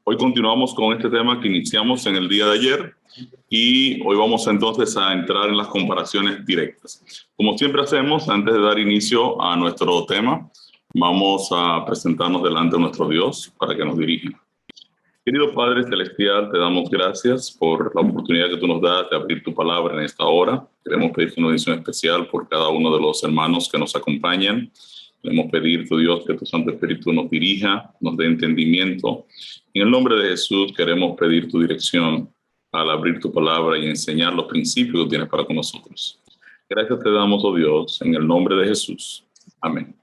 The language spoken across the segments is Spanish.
Hoy continuamos con este tema que iniciamos en el día de ayer y hoy vamos entonces a entrar en las comparaciones directas. Como siempre hacemos, antes de dar inicio a nuestro tema, vamos a presentarnos delante de nuestro Dios para que nos dirija. Querido Padre Celestial, te damos gracias por la oportunidad que tú nos das de abrir tu palabra en esta hora. Queremos pedirte una bendición especial por cada uno de los hermanos que nos acompañan. Queremos pedir, tu Dios, que tu Santo Espíritu nos dirija, nos dé entendimiento. En el nombre de Jesús queremos pedir tu dirección al abrir tu palabra y enseñar los principios que tienes para con nosotros. Gracias te damos, oh Dios, en el nombre de Jesús. Amén.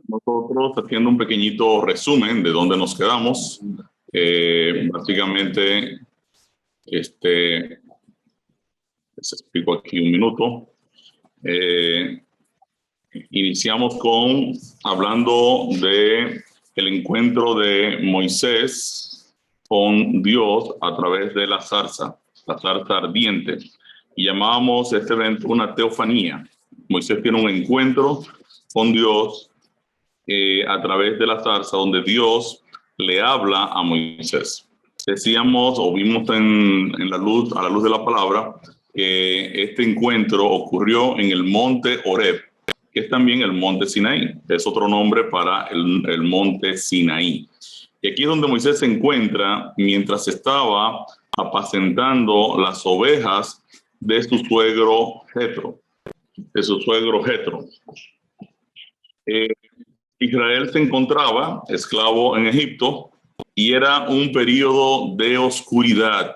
Nosotros haciendo un pequeñito resumen de dónde nos quedamos. Básicamente, les explico aquí un minuto. Iniciamos hablando de el encuentro de Moisés con Dios a través de la zarza ardiente. Y llamábamos este evento una teofanía. Moisés tiene un encuentro con Dios a través de la zarza, donde Dios le habla a Moisés. Decíamos o vimos a la luz de la palabra, que este encuentro ocurrió en el monte Horeb, que es también el monte Sinaí, es otro nombre para el monte Sinaí. Y aquí es donde Moisés se encuentra mientras estaba apacentando las ovejas de su suegro Jetro. Israel se encontraba esclavo en Egipto y era un periodo de oscuridad.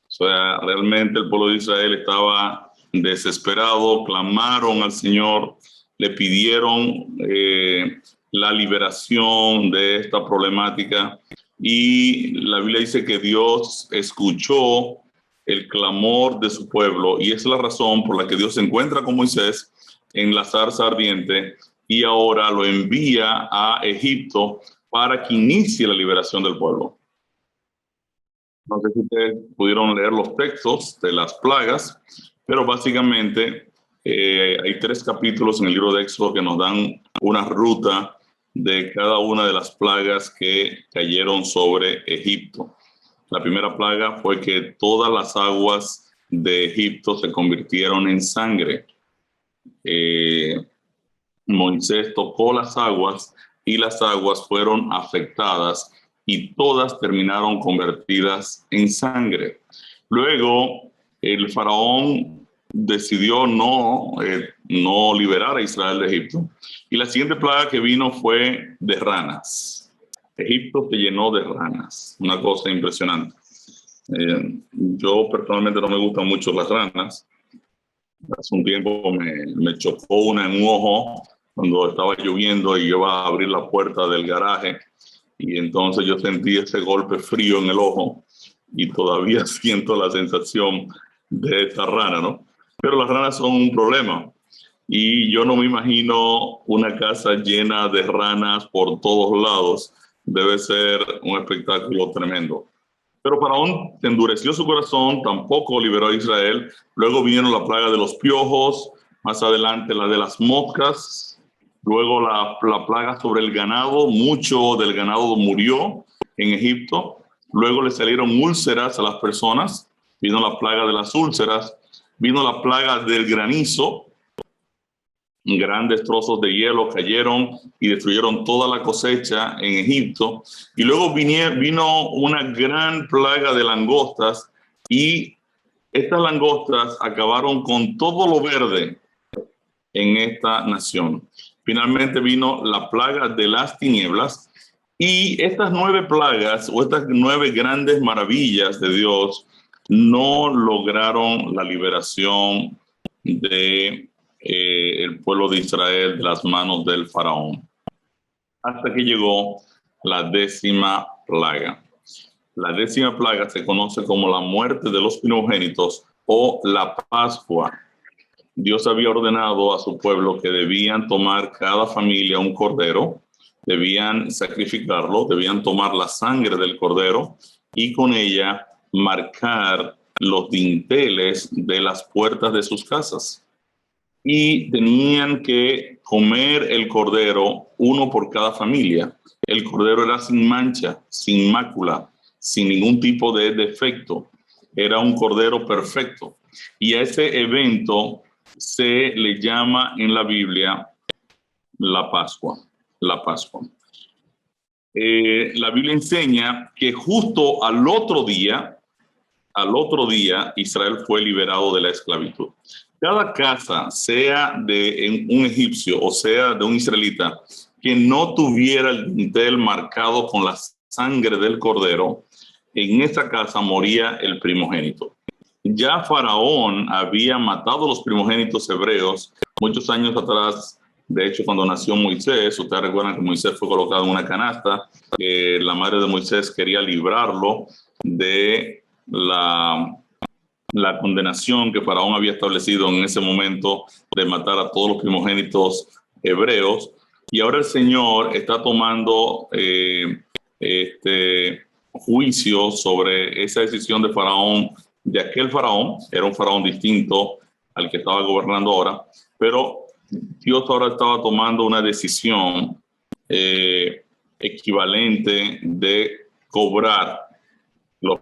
O sea, realmente el pueblo de Israel estaba desesperado, clamaron al Señor, le pidieron la liberación de esta problemática, y la Biblia dice que Dios escuchó el clamor de su pueblo, y es la razón por la que Dios se encuentra con Moisés en la zarza ardiente y ahora lo envía a Egipto para que inicie la liberación del pueblo. No sé si ustedes pudieron leer los textos de las plagas, pero básicamente hay 3 capítulos en el libro de Éxodo que nos dan una ruta de cada una de las plagas que cayeron sobre Egipto. La primera plaga fue que todas las aguas de Egipto se convirtieron en sangre. Moisés tocó las aguas y las aguas fueron afectadas y todas terminaron convertidas en sangre. Luego, el faraón decidió no liberar a Israel de Egipto, y la siguiente plaga que vino fue de ranas. Egipto se llenó de ranas, una cosa impresionante. Yo personalmente no me gustan mucho las ranas. Hace un tiempo me chocó una en un ojo cuando estaba lloviendo y yo iba a abrir la puerta del garaje, y entonces yo sentí ese golpe frío en el ojo y todavía siento la sensación de esta rana, ¿no? Pero las ranas son un problema y yo no me imagino una casa llena de ranas por todos lados. Debe ser un espectáculo tremendo. Pero Faraón endureció su corazón, tampoco liberó a Israel. Luego vinieron la plaga de los piojos, más adelante la de las moscas, luego la plaga sobre el ganado. Mucho del ganado murió en Egipto. Luego le salieron úlceras a las personas, vino la plaga de las úlceras, vino la plaga del granizo. Grandes trozos de hielo cayeron y destruyeron toda la cosecha en Egipto. Y luego vino una gran plaga de langostas, y estas langostas acabaron con todo lo verde en esta nación. Finalmente vino la plaga de las tinieblas, y estas 9 plagas o estas 9 grandes maravillas de Dios no lograron la liberación de el pueblo de Israel de las manos del faraón, hasta que llegó la 10ª plaga. La 10ª plaga se conoce como la muerte de los primogénitos o la Pascua. Dios había ordenado a su pueblo que debían tomar cada familia un cordero, debían sacrificarlo, debían tomar la sangre del cordero y con ella marcar los dinteles de las puertas de sus casas. Y tenían que comer el cordero, uno por cada familia. el cordero era sin mancha, sin mácula, sin ningún tipo de defecto. Era un cordero perfecto. Y a ese evento se le llama en la Biblia la Pascua. La Pascua. La Biblia enseña que justo al otro día, Israel fue liberado de la esclavitud. Cada casa, sea de un egipcio o sea de un israelita, que no tuviera el dintel marcado con la sangre del cordero, en esa casa moría el primogénito. Ya Faraón había matado a los primogénitos hebreos muchos años atrás. De hecho, cuando nació Moisés, ustedes recuerdan que Moisés fue colocado en una canasta. La madre de Moisés quería librarlo de la condenación que Faraón había establecido en ese momento de matar a todos los primogénitos hebreos. Y ahora el Señor está tomando juicio sobre esa decisión de Faraón, de aquel Faraón. Era un Faraón distinto al que estaba gobernando ahora, pero Dios ahora estaba tomando una decisión equivalente de cobrar los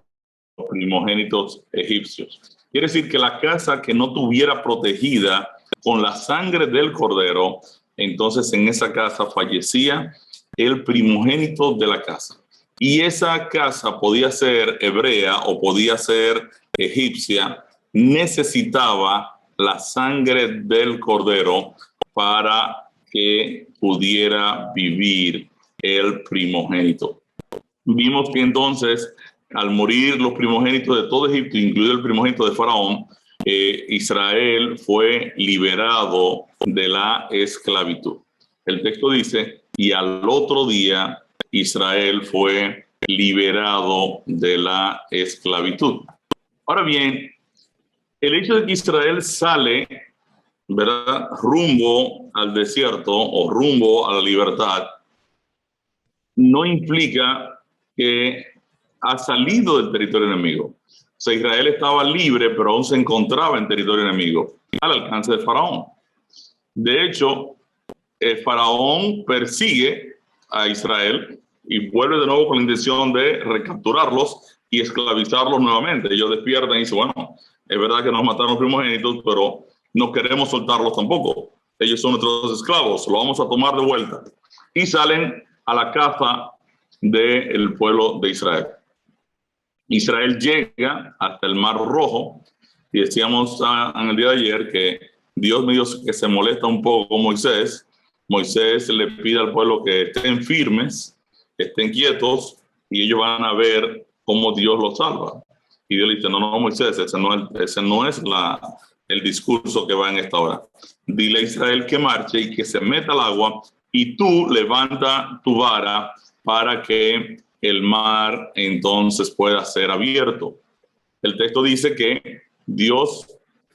primogénitos egipcios. Quiere decir que la casa que no tuviera protegida con la sangre del cordero, entonces en esa casa fallecía el primogénito de la casa. Y esa casa podía ser hebrea o podía ser egipcia, necesitaba la sangre del cordero para que pudiera vivir el primogénito. Vimos que entonces, al morir los primogénitos de todo Egipto, incluido el primogénito de Faraón, Israel fue liberado de la esclavitud. El texto dice, y al otro día Israel fue liberado de la esclavitud. Ahora bien, el hecho de que Israel sale, ¿verdad?, rumbo al desierto o rumbo a la libertad, no implica que ha salido del territorio enemigo. O sea, Israel estaba libre, pero aún se encontraba en territorio enemigo, al alcance de Faraón. De hecho, Faraón persigue a Israel y vuelve de nuevo con la intención de recapturarlos y esclavizarlos nuevamente. Ellos despiertan y dicen, bueno, es verdad que nos mataron los primogénitos, pero no queremos soltarlos tampoco. Ellos son nuestros esclavos, lo vamos a tomar de vuelta. Y salen a la caza del pueblo de Israel. Israel llega hasta el Mar Rojo y decíamos en el día de ayer que Dios medio que se molesta un poco con Moisés. Moisés le pide al pueblo que estén firmes, que estén quietos y ellos van a ver cómo Dios los salva. Y Dios le dice, no, Moisés, ese no es el discurso que va en esta hora. Dile a Israel que marche y que se meta al agua y tú levanta tu vara para que el mar entonces pueda ser abierto. El texto dice que Dios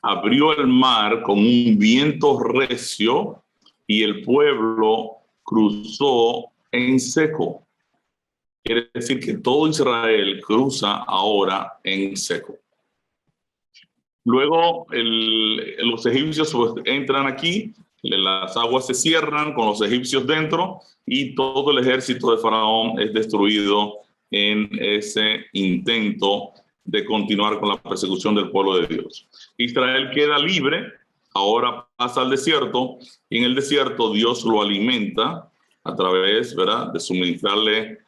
abrió el mar con un viento recio y el pueblo cruzó en seco. Quiere decir que todo Israel cruza ahora en seco. Luego los egipcios entran aquí, las aguas se cierran con los egipcios dentro y todo el ejército de Faraón es destruido en ese intento de continuar con la persecución del pueblo de Dios. Israel queda libre, ahora pasa al desierto y en el desierto Dios lo alimenta a través, ¿verdad?, de suministrarle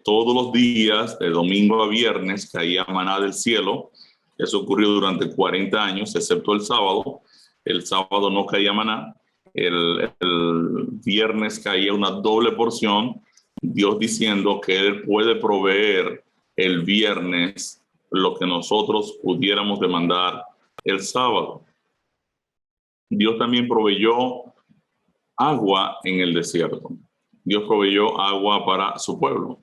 todos los días, de domingo a viernes, caía maná del cielo. Eso ocurrió durante 40 años, excepto el sábado. El sábado no caía maná. El viernes caía una doble porción. Dios diciendo que Él puede proveer el viernes lo que nosotros pudiéramos demandar el sábado. Dios también proveyó agua en el desierto. Dios proveyó agua para su pueblo.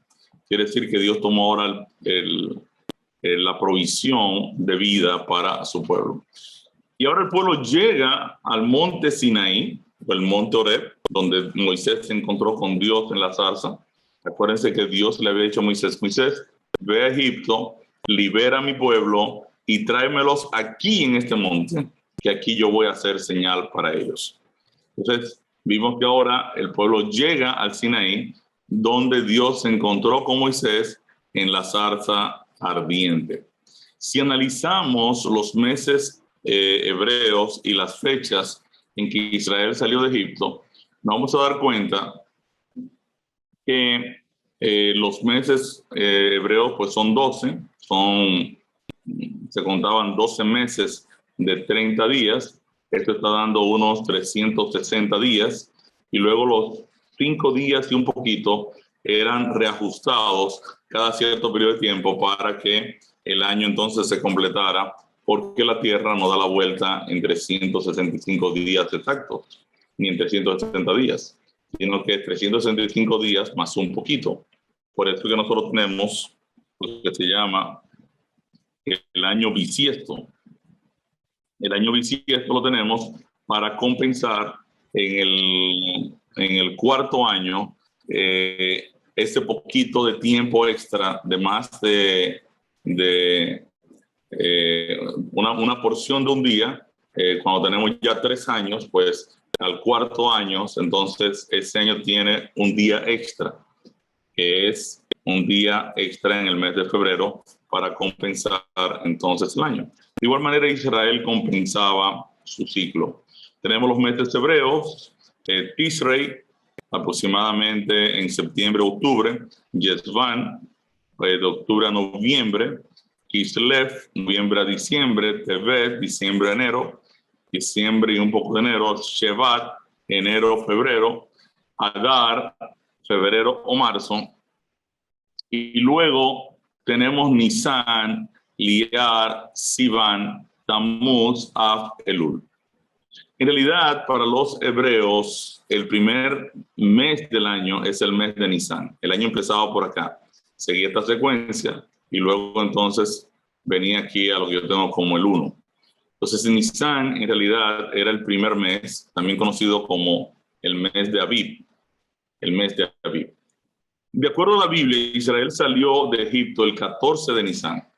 Quiere decir que Dios tomó ahora la provisión de vida para su pueblo. Y ahora el pueblo llega al monte Sinaí, o el monte Horeb, donde Moisés se encontró con Dios en la zarza. Acuérdense que Dios le había dicho a Moisés, ve a Egipto, libera a mi pueblo y tráemelos aquí en este monte, que aquí yo voy a hacer señal para ellos. Entonces, vimos que ahora el pueblo llega al Sinaí donde Dios se encontró con Moisés en la zarza ardiente. Si analizamos los meses hebreos y las fechas en que Israel salió de Egipto, nos vamos a dar cuenta que los meses hebreos pues son 12, se contaban 12 meses de 30 días, esto está dando unos 360 días, y luego los 5 días y un poquito eran reajustados cada cierto periodo de tiempo para que el año entonces se completara, porque la Tierra no da la vuelta en 365 días exactos, ni en 360 días, sino que 365 días más un poquito. Por eso que nosotros tenemos lo que se llama el año bisiesto. El año bisiesto lo tenemos para compensar en el cuarto año ese poquito de tiempo extra de más de una porción de un día. Cuando tenemos ya 3 años, pues al cuarto año, entonces ese año tiene un día extra, que es un día extra en el mes de febrero para compensar entonces el año. De igual manera, Israel compensaba su ciclo. Tenemos los meses hebreos, Tishrei, aproximadamente en septiembre, octubre, Yesvan, de octubre a noviembre, Kislev, noviembre a diciembre, Tevet, diciembre a enero, diciembre y un poco de enero, Shevat, enero, febrero, Adar, febrero o marzo, y luego tenemos Nisan, Liar, Sivan, Tammuz, Av, Elul. En realidad, para los hebreos, el primer mes del año es el mes de Nisan. El año empezaba por acá, seguía esta secuencia y luego entonces venía aquí a lo que yo tengo como el 1. Entonces, Nisan en realidad era el primer mes, también conocido como el mes de Aviv, el mes de Aviv. De acuerdo a la Biblia, Israel salió de Egipto el 14 de Nisan.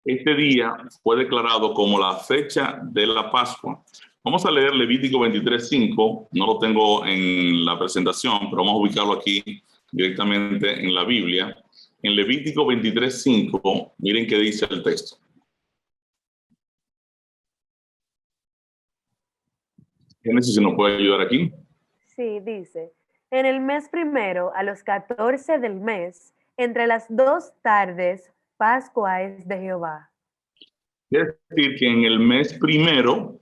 Este día fue declarado como la fecha de la Pascua. Vamos a leer Levítico 23:5. No lo tengo en la presentación, pero vamos a ubicarlo aquí directamente en la Biblia. En Levítico 23:5, miren qué dice el texto. Génesis, si nos puede ayudar aquí. Sí, dice, en el mes primero, a los 14 del mes, entre las 2 tardes, Pascua es de Jehová. Es decir, que en el mes primero,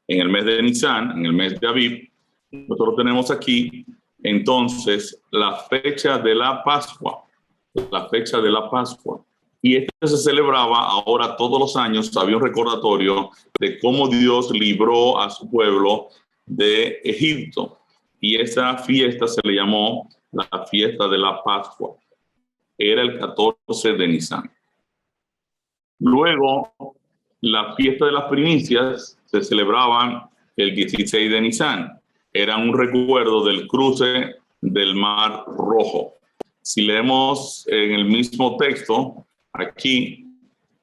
en el mes de Nisan, en el mes de Aviv, nosotros tenemos aquí entonces la fecha de la Pascua, la fecha de la Pascua. Y esto se celebraba ahora todos los años, había un recordatorio de cómo Dios libró a su pueblo de Egipto. Y esa fiesta se le llamó la fiesta de la Pascua. Era el 14 de Nisan. Luego, la fiesta de las primicias se celebraban el 16 de Nisan. Era un recuerdo del cruce del Mar Rojo. Si leemos en el mismo texto, aquí,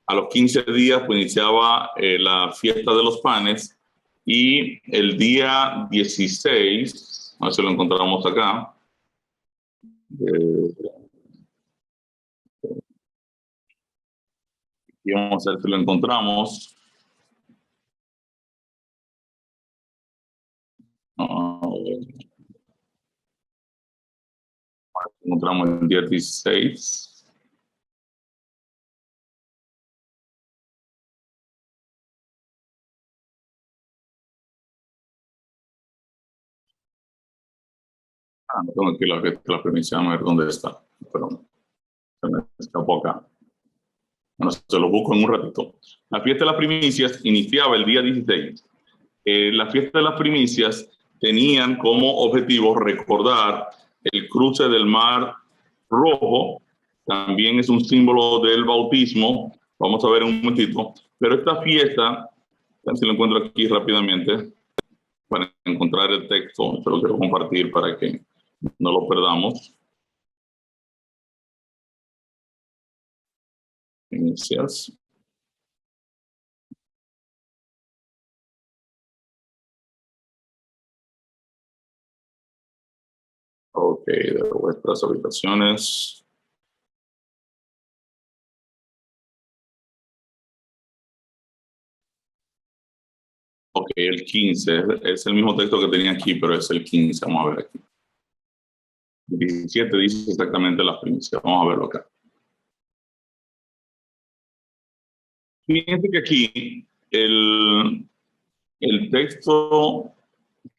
a los 15 días, pues iniciaba la fiesta de los panes, y el día 16, a ver si lo encontramos acá, y vamos a ver si lo encontramos. Encontramos el día 16. No tengo aquí la fiesta de la primicia, a ver dónde está. Pero se me escapó acá. Bueno, se lo busco en un ratito. La fiesta de las primicias iniciaba el día 16. La fiesta de las primicias tenían como objetivo recordar el cruce del Mar Rojo. También es un símbolo del bautismo. Vamos a ver en un momentito. Pero esta fiesta, a ver si lo encuentro aquí rápidamente, para encontrar el texto, se lo quiero compartir para que no lo perdamos. Inicias. Ok. Ok, de vuestras habitaciones. Ok, el 15. Es el mismo texto que tenía aquí, pero es el 15. Vamos a ver aquí. El 17 dice exactamente las primicias. Vamos a verlo acá. Fíjense que aquí el texto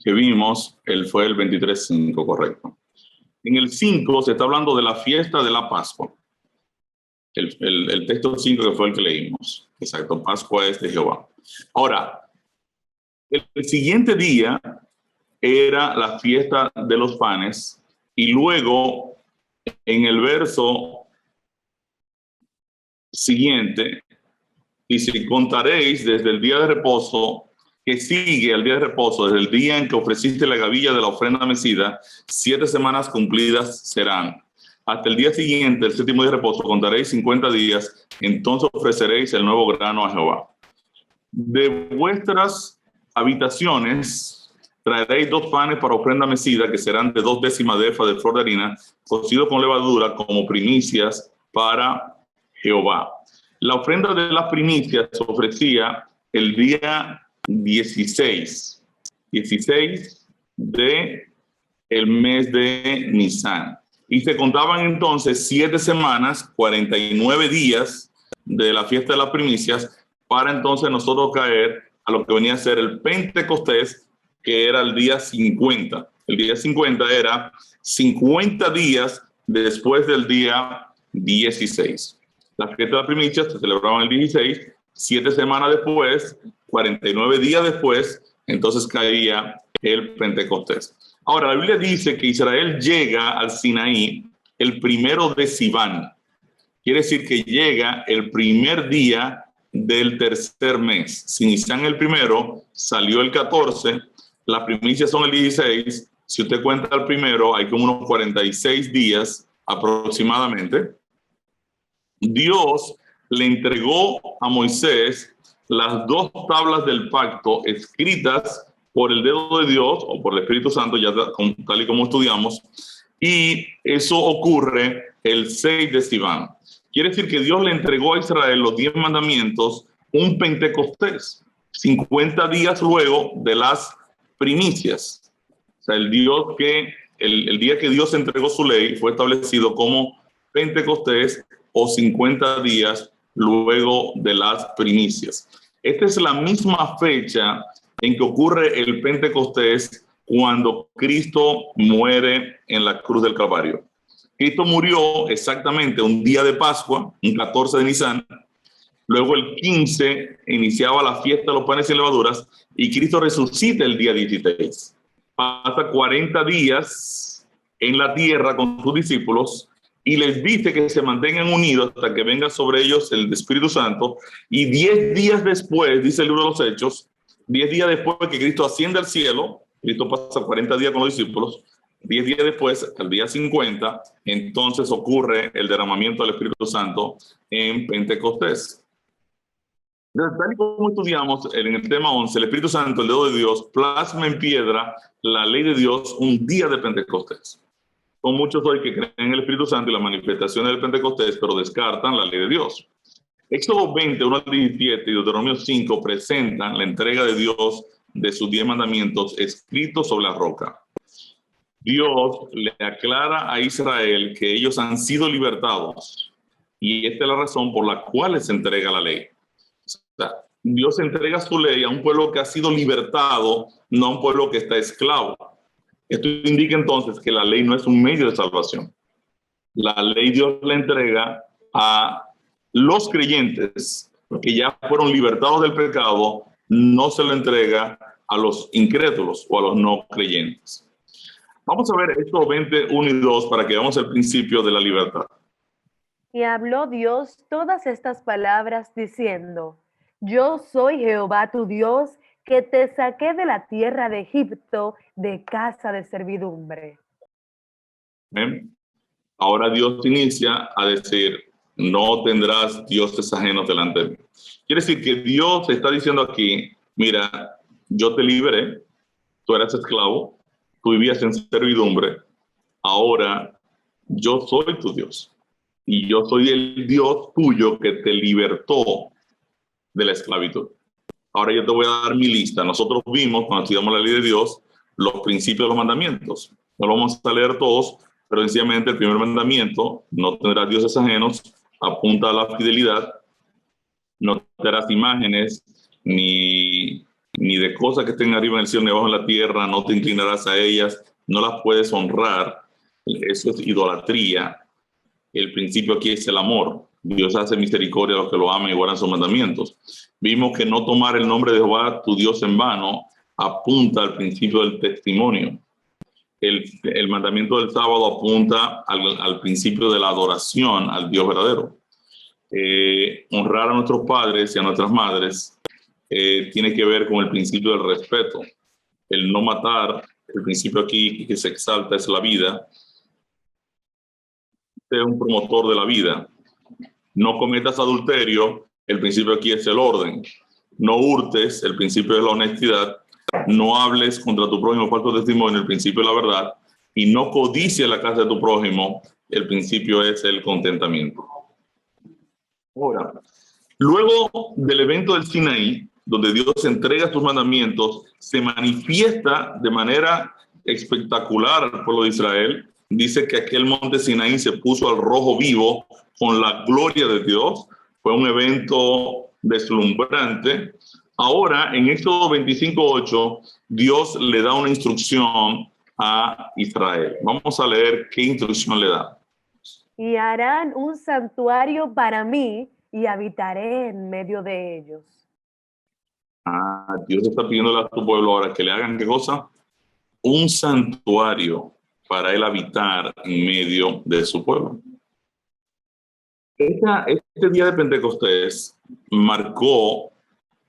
que vimos fue el 23:5, correcto. En el 5 se está hablando de la fiesta de la Pascua. El texto 5 que fue el que leímos. Exacto, Pascua es de Jehová. Ahora, el siguiente día era la fiesta de los panes y luego en el verso siguiente dice, contaréis desde el día de reposo que sigue al día de reposo, desde el día en que ofreciste la gavilla de la ofrenda mecida, 7 semanas cumplidas serán. Hasta el día siguiente, el séptimo día de reposo, contaréis 50 días, entonces ofreceréis el nuevo grano a Jehová. De vuestras habitaciones traeréis 2 panes para ofrenda mecida, que serán de 2 décimas de efa de flor de harina, cocido con levadura, como primicias para Jehová. La ofrenda de las primicias se ofrecía el día 16 de el mes de Nisan. Y se contaban entonces 7 semanas, 49 días de la fiesta de las primicias, para entonces nosotros caer a lo que venía a ser el Pentecostés, que era el día 50. El día 50 era 50 días después del día 16. La fiesta de las primicias se celebraba el 16, 7 semanas después, 49 días después, entonces caía el Pentecostés. Ahora, la Biblia dice que Israel llega al Sinaí el 1 de Sivan. Quiere decir que llega el primer día del tercer mes. Si inician el 1, salió el 14, las primicias son el 16. Si usted cuenta el 1, hay como unos 46 días aproximadamente. Dios le entregó a Moisés las 2 tablas del pacto escritas por el dedo de Dios o por el Espíritu Santo, ya tal y como estudiamos, y eso ocurre el 6 de Sivan. Quiere decir que Dios le entregó a Israel los 10 mandamientos, un Pentecostés, 50 días luego de las primicias. O sea, el día que Dios entregó su ley fue establecido como Pentecostés o 50 días luego de las primicias. Esta es la misma fecha en que ocurre el Pentecostés cuando Cristo muere en la cruz del Calvario. Cristo murió exactamente un día de Pascua, un 14 de Nisan. Luego el 15 iniciaba la fiesta de los panes y levaduras y Cristo resucita el día 16. Pasa 40 días en la tierra con sus discípulos y les dice que se mantengan unidos hasta que venga sobre ellos el Espíritu Santo. Y 10 días después, dice el libro de los Hechos, 10 días después que Cristo asciende al cielo, Cristo pasa 40 días con los discípulos, 10 días después, al día 50, entonces ocurre el derramamiento del Espíritu Santo en Pentecostés. Tal y como estudiamos en el tema 11, el Espíritu Santo, el dedo de Dios, plasma en piedra la ley de Dios un día de Pentecostés. Son muchos hoy que creen en el Espíritu Santo y la manifestación del Pentecostés, pero descartan la ley de Dios. Éxodo 20, 1 al 17 y Deuteronomio 5 presentan la entrega de Dios de sus 10 mandamientos escritos sobre la roca. Dios le aclara a Israel que ellos han sido libertados y esta es la razón por la cual se entrega la ley. O sea, Dios entrega su ley a un pueblo que ha sido libertado, no a un pueblo que está esclavo. Esto indica entonces que la ley no es un medio de salvación. La ley Dios la entrega a los creyentes que ya fueron libertados del pecado, no se lo entrega a los incrédulos o a los no creyentes. Vamos a ver estos 20, 1 y 2 para que veamos el principio de la libertad. Y habló Dios todas estas palabras diciendo, yo soy Jehová tu Dios, que te saqué de la tierra de Egipto, de casa de servidumbre. ¿Ven? Ahora Dios inicia a decir, no tendrás dioses ajenos delante de mí. Quiere decir que Dios está diciendo aquí, mira, yo te liberé, tú eras esclavo, tú vivías en servidumbre, Ahora yo soy tu Dios y yo soy el Dios tuyo que te libertó de la esclavitud. Ahora yo te voy a dar mi lista. Nosotros vimos, cuando estudiamos la ley de Dios, los principios de los mandamientos. No lo vamos a leer todos, pero sencillamente el primer mandamiento, no tendrás dioses ajenos, apunta a la fidelidad. No te harás imágenes ni de cosas que estén arriba en el cielo ni abajo en la tierra, no te inclinarás a ellas, no las puedes honrar. Eso es idolatría. El principio aquí es el amor. Dios hace misericordia a los que lo aman y guardan sus mandamientos. Vimos que no tomar el nombre de Jehová, tu Dios, en vano, apunta al principio del testimonio. El mandamiento del sábado apunta al principio de la adoración al Dios verdadero. Honrar a nuestros padres y a nuestras madres tiene que ver con el principio del respeto. El no matar, el principio aquí que se exalta es la vida. Es un promotor de la vida. No cometas adulterio, el principio aquí es el orden. No hurtes, el principio es la honestidad. No hables contra tu prójimo falso testimonio, el principio es la verdad. Y no codicies la casa de tu prójimo, el principio es el contentamiento. Ahora, luego del evento del Sinaí, donde Dios entrega sus mandamientos, se manifiesta de manera espectacular al pueblo de Israel. Dice que aquel monte Sinaí se puso al rojo vivo con la gloria de Dios. Fue un evento deslumbrante. Ahora, en Éxodo 25:8, Dios le da una instrucción a Israel. Vamos a leer qué instrucción le da. Y harán un santuario para mí y habitaré en medio de ellos. Dios está pidiéndole a tu pueblo ahora que le hagan ¿qué cosa? Un santuario para él habitar en medio de su pueblo. Este día de Pentecostés marcó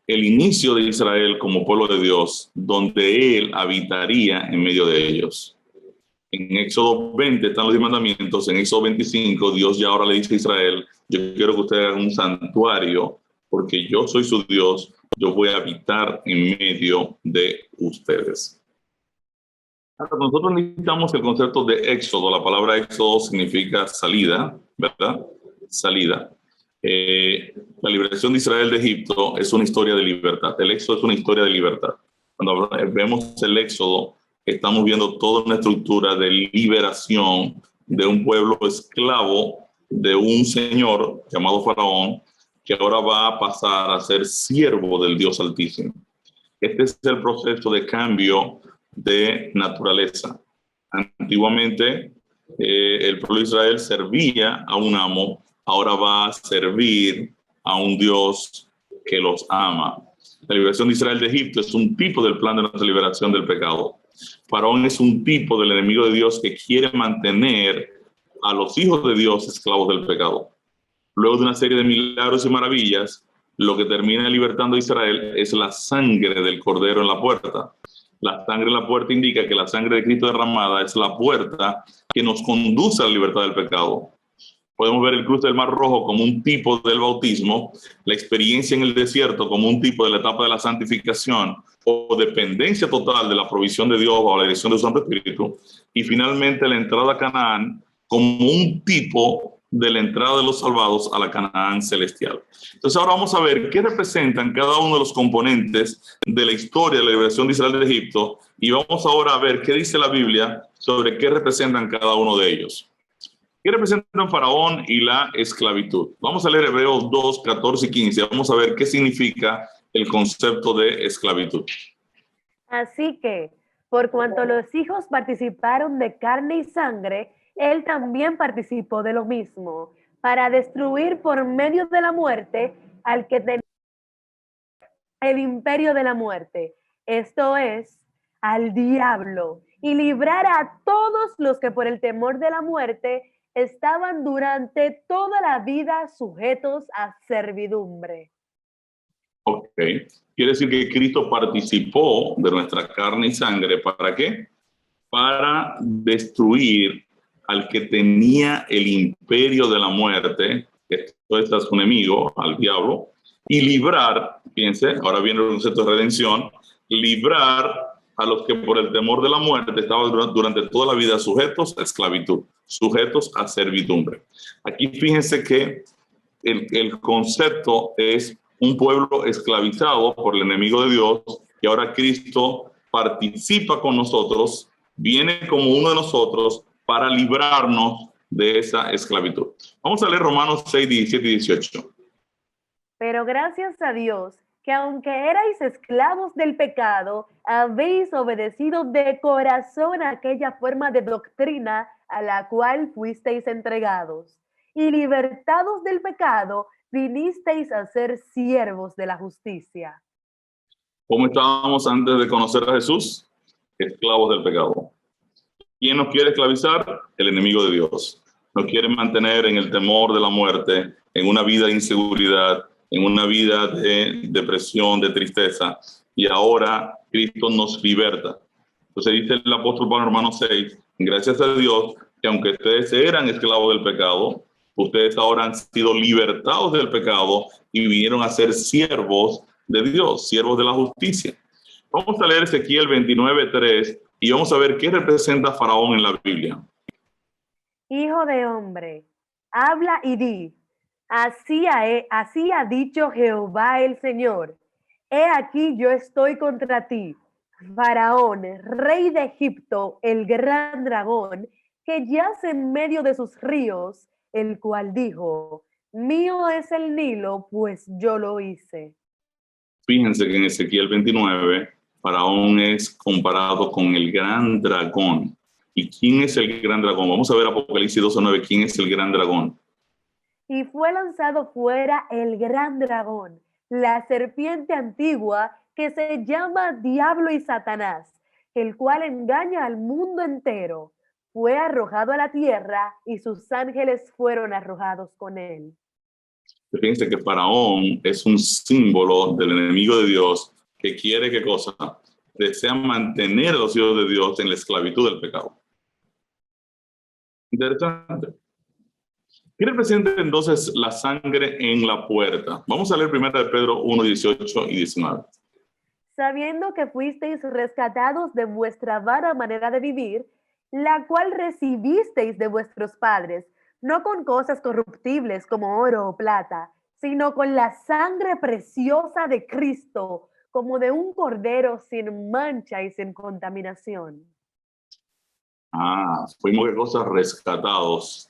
el inicio de Israel como pueblo de Dios, donde él habitaría en medio de ellos. En Éxodo 20 están los 10 mandamientos. En Éxodo 25, Dios ya ahora le dice a Israel: yo quiero que ustedes hagan un santuario, porque yo soy su Dios, yo voy a habitar en medio de ustedes. Nosotros necesitamos el concepto de éxodo. La palabra éxodo significa salida, ¿verdad? Salida. La liberación de Israel de Egipto es una historia de libertad. El éxodo es una historia de libertad. Cuando vemos el éxodo, estamos viendo toda una estructura de liberación de un pueblo esclavo de un señor llamado Faraón, que ahora va a pasar a ser siervo del Dios Altísimo. Este es el proceso de cambio de naturaleza. Antiguamente, el pueblo de Israel servía a un amo, ahora va a servir a un Dios que los ama. La liberación de Israel de Egipto es un tipo del plan de nuestra liberación del pecado. Faraón es un tipo del enemigo de Dios que quiere mantener a los hijos de Dios esclavos del pecado. Luego de una serie de milagros y maravillas, lo que termina libertando a Israel es la sangre del Cordero en la puerta. La sangre en la puerta indica que la sangre de Cristo derramada es la puerta que nos conduce a la libertad del pecado. Podemos ver el cruce del Mar Rojo como un tipo del bautismo, la experiencia en el desierto como un tipo de la etapa de la santificación o dependencia total de la provisión de Dios o la dirección de su Santo Espíritu, y finalmente la entrada a Canaán como un tipo de la entrada de los salvados a la Canaán celestial. Entonces ahora vamos a ver qué representan cada uno de los componentes de la historia de la liberación de Israel de Egipto, y vamos ahora a ver qué dice la Biblia sobre qué representan cada uno de ellos. ¿Qué representan Faraón y la esclavitud? Vamos a leer Hebreos 2, 14 y 15. Vamos a ver qué significa el concepto de esclavitud. Así que, por cuanto los hijos participaron de carne y sangre, él también participó de lo mismo, para destruir por medio de la muerte al que tenía el imperio de la muerte, esto es, al diablo, y librar a todos los que por el temor de la muerte estaban durante toda la vida sujetos a servidumbre. Ok. Quiere decir que Cristo participó de nuestra carne y sangre. ¿Para qué? Para destruir al que tenía el imperio de la muerte, esto es su enemigo, al diablo, y librar, fíjense, ahora viene el concepto de redención, librar a los que por el temor de la muerte estaban durante toda la vida sujetos a esclavitud, sujetos a servidumbre. Aquí fíjense que el concepto es un pueblo esclavizado por el enemigo de Dios, y ahora Cristo participa con nosotros, viene como uno de nosotros para librarnos de esa esclavitud. Vamos a leer Romanos 6, 17 y 18. Pero gracias a Dios, que aunque erais esclavos del pecado, habéis obedecido de corazón aquella forma de doctrina a la cual fuisteis entregados, y libertados del pecado, vinisteis a ser siervos de la justicia. ¿Cómo estábamos antes de conocer a Jesús? Esclavos del pecado. ¿Quién nos quiere esclavizar? El enemigo de Dios. Nos quiere mantener en el temor de la muerte, en una vida de inseguridad, en una vida de depresión, de tristeza. Y ahora Cristo nos liberta. Entonces dice el apóstol Pablo en Romanos 6, gracias a Dios, que aunque ustedes eran esclavos del pecado, ustedes ahora han sido libertados del pecado y vinieron a ser siervos de Dios, siervos de la justicia. Vamos a leer Ezequiel 29:3 y vamos a ver qué representa Faraón en la Biblia. Hijo de hombre, habla y di, así ha dicho Jehová el Señor. He aquí yo estoy contra ti, Faraón, rey de Egipto, el gran dragón, que yace en medio de sus ríos, el cual dijo, mío es el Nilo, pues yo lo hice. Fíjense que en Ezequiel 29, Faraón es comparado con el gran dragón. ¿Y quién es el gran dragón? Vamos a ver Apocalipsis 12:9, ¿quién es el gran dragón? Y fue lanzado fuera el gran dragón, la serpiente antigua que se llama Diablo y Satanás, el cual engaña al mundo entero. Fue arrojado a la tierra y sus ángeles fueron arrojados con él. Fíjense que Faraón es un símbolo del enemigo de Dios que quiere, ¿qué cosa? Desea mantener a los hijos de Dios en la esclavitud del pecado. Interesante. ¿Qué representa entonces la sangre en la puerta? Vamos a leer primero de Pedro 1, 18 y 19. Sabiendo que fuisteis rescatados de vuestra vana manera de vivir, la cual recibisteis de vuestros padres, no con cosas corruptibles como oro o plata, sino con la sangre preciosa de Cristo, como de un cordero sin mancha y sin contaminación. Fuimos de cosas rescatados,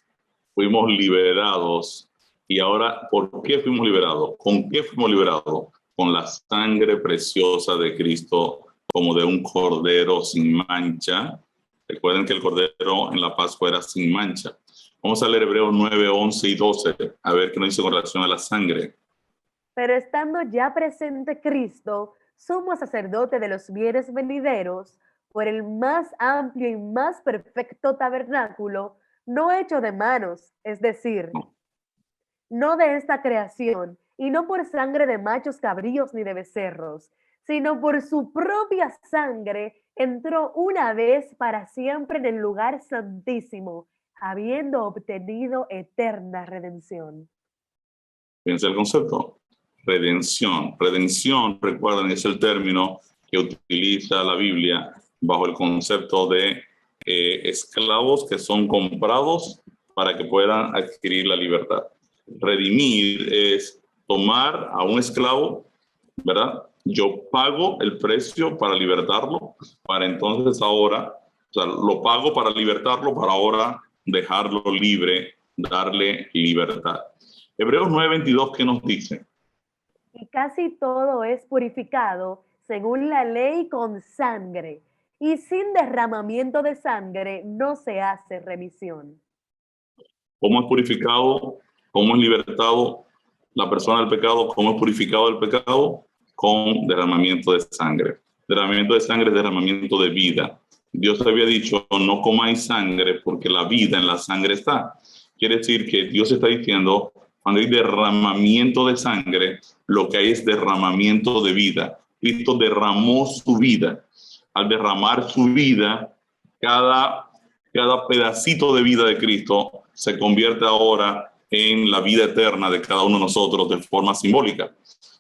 fuimos liberados. Y ahora, ¿por qué fuimos liberados? ¿Con qué fuimos liberados? Con la sangre preciosa de Cristo, como de un cordero sin mancha. Recuerden que el cordero en la Pascua era sin mancha. Vamos a leer Hebreos 9, 11 y 12, a ver qué nos dice con relación a la sangre. Pero estando ya presente Cristo, sumo sacerdote de los bienes venideros, por el más amplio y más perfecto tabernáculo, no hecho de manos, es decir, no de esta creación, y no por sangre de machos cabríos ni de becerros, sino por su propia sangre, entró una vez para siempre en el lugar santísimo, habiendo obtenido eterna redención. Fíjense el concepto. Redención. Redención, recuerden, es el término que utiliza la Biblia bajo el concepto de esclavos que son comprados para que puedan adquirir la libertad. Redimir es tomar a un esclavo, ¿verdad? Yo pago el precio para libertarlo, para entonces ahora, o sea, lo pago para libertarlo, para ahora dejarlo libre, darle libertad. Hebreos 9:22, ¿qué nos dice? Y casi todo es purificado según la ley con sangre, y sin derramamiento de sangre no se hace remisión. ¿Cómo es purificado? ¿Cómo es libertado la persona del pecado? ¿Cómo es purificado el pecado? Con derramamiento de sangre. Derramamiento de sangre es derramamiento de vida. Dios había dicho, no comáis sangre porque la vida en la sangre está. Quiere decir que Dios está diciendo, cuando hay derramamiento de sangre, lo que hay es derramamiento de vida. Cristo derramó su vida. Al derramar su vida, cada pedacito de vida de Cristo se convierte ahora en la vida eterna de cada uno de nosotros de forma simbólica.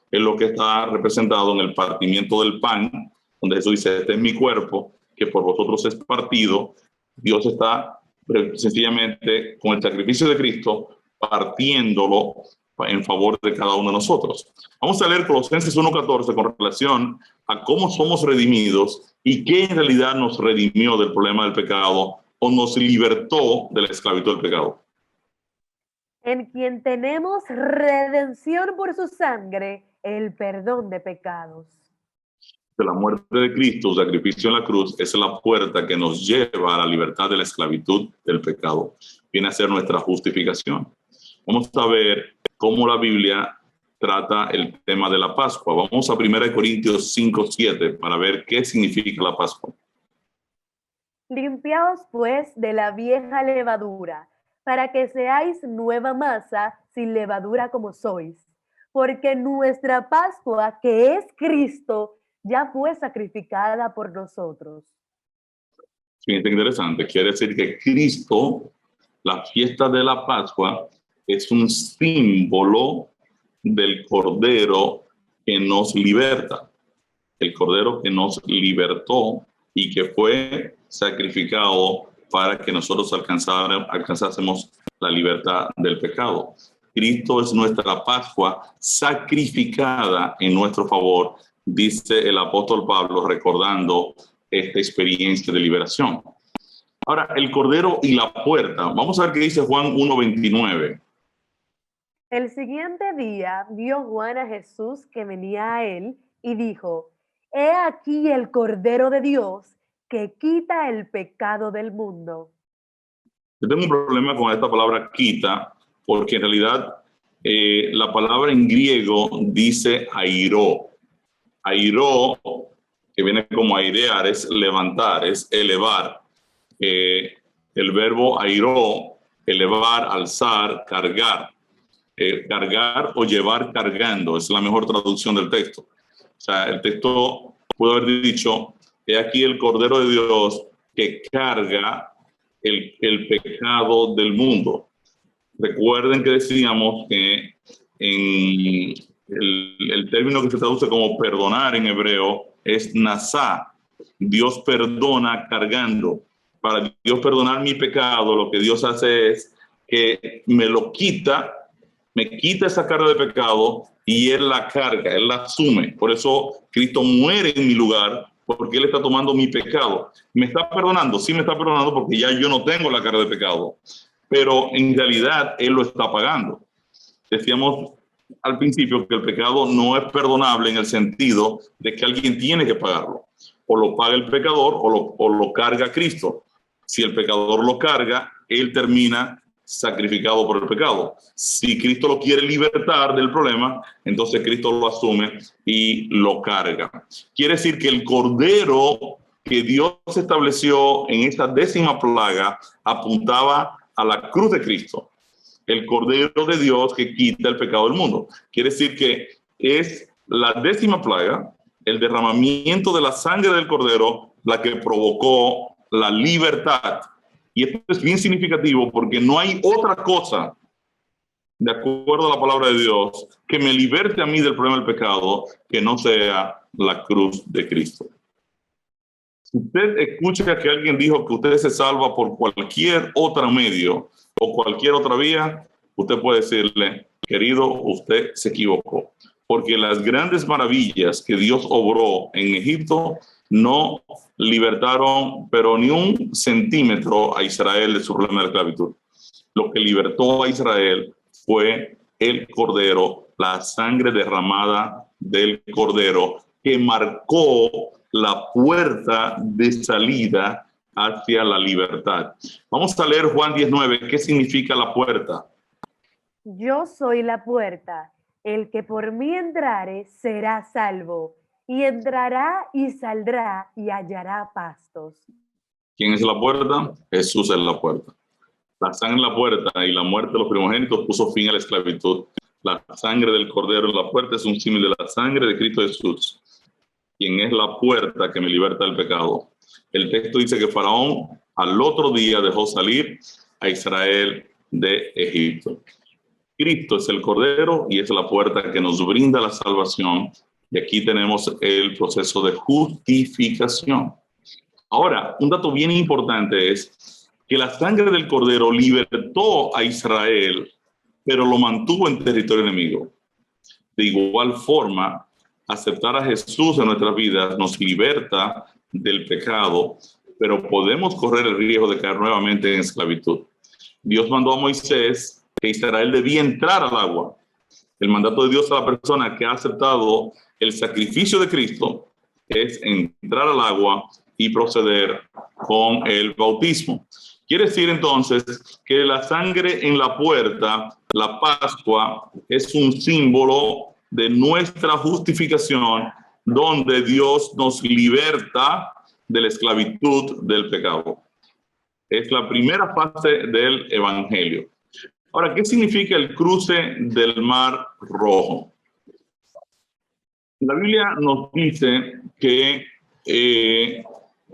Es lo que está representado en el partimiento del pan donde Jesús dice, este es mi cuerpo, que por vosotros es partido. Dios está sencillamente con el sacrificio de Cristo partiéndolo en favor de cada uno de nosotros. Vamos a leer Colosenses 1:14 con relación a cómo somos redimidos y qué en realidad nos redimió del problema del pecado o nos libertó de la esclavitud del pecado. En quien tenemos redención por su sangre, el perdón de pecados. De la muerte de Cristo, su sacrificio en la cruz, es la puerta que nos lleva a la libertad de la esclavitud del pecado. Viene a ser nuestra justificación. Vamos a ver cómo la Biblia trata el tema de la Pascua. Vamos a 1 Corintios 5:7 para ver qué significa la Pascua. Limpiaos pues de la vieja levadura, para que seáis nueva masa sin levadura como sois. Porque nuestra Pascua, que es Cristo, ya fue sacrificada por nosotros. Fíjate, interesante. Quiere decir que Cristo, la fiesta de la Pascua, es un símbolo del Cordero que nos liberta. El Cordero que nos libertó y que fue sacrificado para que nosotros alcanzásemos la libertad del pecado. Cristo es nuestra Pascua sacrificada en nuestro favor, dice el apóstol Pablo, recordando esta experiencia de liberación. Ahora, el Cordero y la puerta. Vamos a ver qué dice Juan 1:29. El siguiente día vio Juan a Jesús que venía a él y dijo, he aquí el Cordero de Dios que quita el pecado del mundo. Yo tengo un problema con esta palabra quita, porque en realidad la palabra en griego dice airó. Airó, que viene como airear, es levantar, es elevar. El verbo airó, elevar, alzar, cargar. Cargar o llevar cargando, es la mejor traducción del texto. O sea, el texto puede haber dicho, he aquí el Cordero de Dios que carga el pecado del mundo. Recuerden que decíamos que en el término que se traduce como perdonar en hebreo es nasá. Dios perdona cargando. Para Dios perdonar mi pecado, lo que Dios hace es que me lo quita, me quita esa carga de pecado y Él la carga, Él la asume. Por eso Cristo muere en mi lugar, porque Él está tomando mi pecado. ¿Me está perdonando? Sí, me está perdonando porque ya yo no tengo la carga de pecado. Pero en realidad Él lo está pagando. Decíamos al principio que el pecado no es perdonable en el sentido de que alguien tiene que pagarlo. O lo paga el pecador o lo carga Cristo. Si el pecador lo carga, Él termina sacrificado por el pecado. Si Cristo lo quiere libertar del problema, entonces Cristo lo asume y lo carga. Quiere decir que el Cordero que Dios estableció en esta 10ª plaga apuntaba a la cruz de Cristo, el Cordero de Dios que quita el pecado del mundo. Quiere decir que es la 10ª plaga, el derramamiento de la sangre del Cordero, la que provocó la libertad. Y esto es bien significativo porque no hay otra cosa, de acuerdo a la palabra de Dios, que me liberte a mí del problema del pecado, que no sea la cruz de Cristo. Si usted escucha que alguien dijo que usted se salva por cualquier otro medio o cualquier otra vía, usted puede decirle, querido, usted se equivocó. Porque las grandes maravillas que Dios obró en Egipto no libertaron, pero ni un centímetro a Israel de su problema de esclavitud. Lo que libertó a Israel fue el Cordero, la sangre derramada del Cordero, que marcó la puerta de salida hacia la libertad. Vamos a leer Juan 19. ¿Qué significa la puerta? Yo soy la puerta. El que por mí entrare será salvo, y entrará y saldrá y hallará pastos. ¿Quién es la puerta? Jesús es la puerta. La sangre en la puerta y la muerte de los primogénitos puso fin a la esclavitud. La sangre del Cordero en la puerta es un símil de la sangre de Cristo Jesús, quien es la puerta que me liberta del pecado. El texto dice que Faraón al otro día dejó salir a Israel de Egipto. Cristo es el Cordero y es la puerta que nos brinda la salvación Y aquí tenemos el proceso de justificación. Ahora, un dato bien importante es que la sangre del Cordero libertó a Israel, pero lo mantuvo en territorio enemigo. De igual forma, aceptar a Jesús en nuestras vidas nos liberta del pecado, pero podemos correr el riesgo de caer nuevamente en esclavitud. Dios mandó a Moisés que Israel debía entrar al agua. El mandato de Dios a la persona que ha aceptado el sacrificio de Cristo es entrar al agua y proceder con el bautismo. Quiere decir entonces que la sangre en la puerta, la Pascua, es un símbolo de nuestra justificación, donde Dios nos liberta de la esclavitud del pecado. Es la primera fase del Evangelio. Ahora, ¿qué significa el cruce del Mar Rojo? La Biblia nos dice que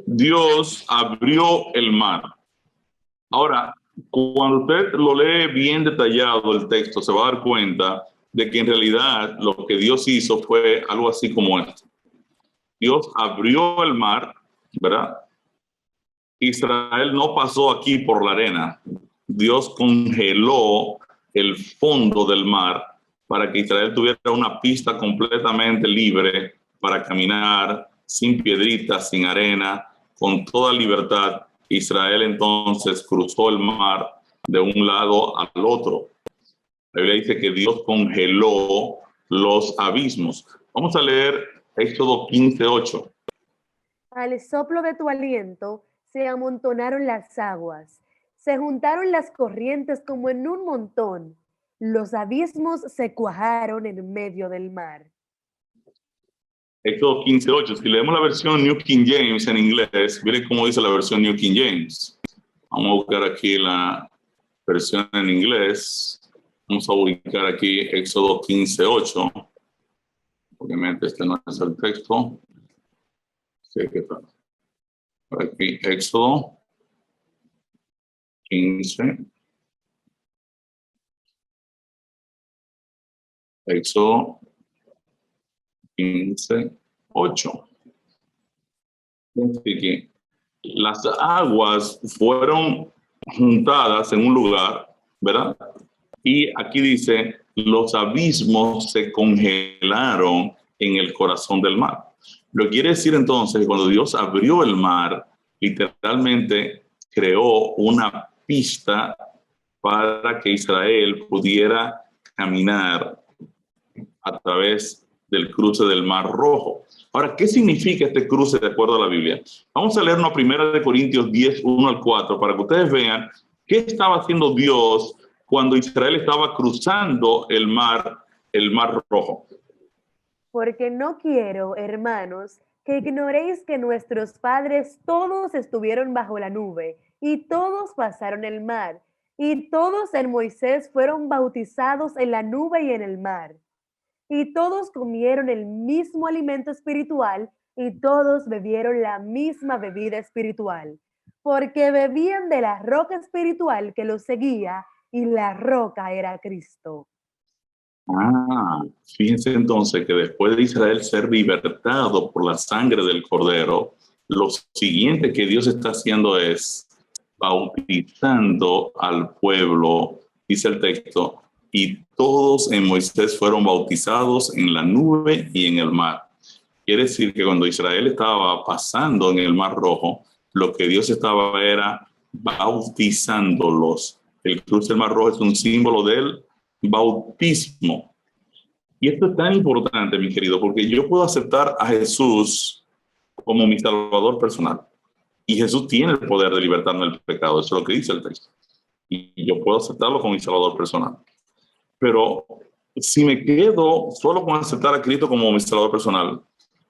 Dios abrió el mar. Ahora, cuando usted lo lee bien detallado el texto, se va a dar cuenta de que en realidad lo que Dios hizo fue algo así como esto. Dios abrió el mar, ¿verdad? Israel no pasó aquí por la arena. Dios congeló el fondo del mar para que Israel tuviera una pista completamente libre para caminar sin piedritas, sin arena, con toda libertad. Israel entonces cruzó el mar de un lado al otro. La Biblia dice que Dios congeló los abismos. Vamos a leer Éxodo 15:8. Al soplo de tu aliento se amontonaron las aguas, se juntaron las corrientes como en un montón, los abismos se cuajaron en medio del mar. Éxodo 15:8. Si leemos la versión New King James en inglés, miren cómo dice la versión New King James. Vamos a buscar aquí la versión en inglés. Vamos a ubicar aquí Éxodo 15:8. Obviamente este no es el texto. Sí, ¿qué tal? Por aquí, Éxodo 15. Éxodo 15:8. Así que las aguas fueron juntadas en un lugar, ¿verdad? Y aquí dice, los abismos se congelaron en el corazón del mar. Lo que quiere decir entonces que cuando Dios abrió el mar, literalmente creó una pista para que Israel pudiera caminar a través del cruce del Mar Rojo. Ahora, ¿qué significa este cruce de acuerdo a la Biblia? Vamos a leernos 1 Corintios 10:1-4, para que ustedes vean qué estaba haciendo Dios cuando Israel estaba cruzando el Mar Rojo. Porque no quiero, hermanos, que ignoréis que nuestros padres todos estuvieron bajo la nube, y todos pasaron el mar, y todos en Moisés fueron bautizados en la nube y en el mar. Y todos comieron el mismo alimento espiritual, y todos bebieron la misma bebida espiritual, porque bebían de la roca espiritual que los seguía, y la roca era Cristo. Fíjense entonces que después de Israel ser libertado por la sangre del Cordero, lo siguiente que Dios está haciendo es bautizando al pueblo, dice el texto, y todos en Moisés fueron bautizados en la nube y en el mar. Quiere decir que cuando Israel estaba pasando en el Mar Rojo, lo que Dios estaba era bautizándolos. El cruce del Mar Rojo es un símbolo del bautismo. Y esto es tan importante, mi querido, porque yo puedo aceptar a Jesús como mi salvador personal. Y Jesús tiene el poder de libertarme del pecado. Eso es lo que dice el texto. Y yo puedo aceptarlo como mi salvador personal. Pero si me quedo solo con aceptar a Cristo como mi salvador personal,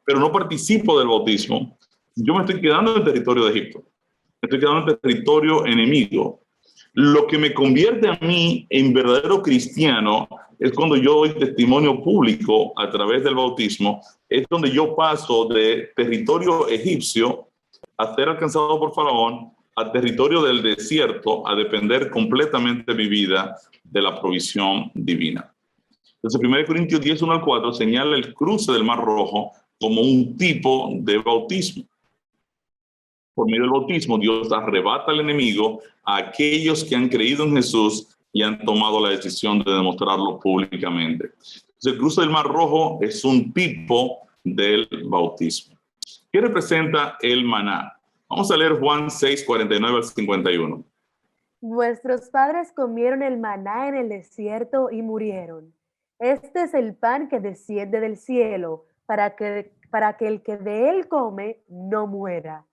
pero no participo del bautismo, yo me estoy quedando en el territorio de Egipto. Me estoy quedando en el territorio enemigo. Lo que me convierte a mí en verdadero cristiano es cuando yo doy testimonio público a través del bautismo. Es donde yo paso de territorio egipcio a ser alcanzado por Faraón, a territorio del desierto, a depender completamente de mi vida de la provisión divina. Entonces, 1 Corintios 10, 1 al 4 señala el cruce del Mar Rojo como un tipo de bautismo. Por medio del bautismo, Dios arrebata al enemigo a aquellos que han creído en Jesús y han tomado la decisión de demostrarlo públicamente. Entonces, el cruce del Mar Rojo es un tipo del bautismo. ¿Qué representa el maná? Vamos a leer Juan 6, 49 al 51. Vuestros padres comieron el maná en el desierto y murieron. Este es el pan que desciende del cielo, para que el que de él come no muera.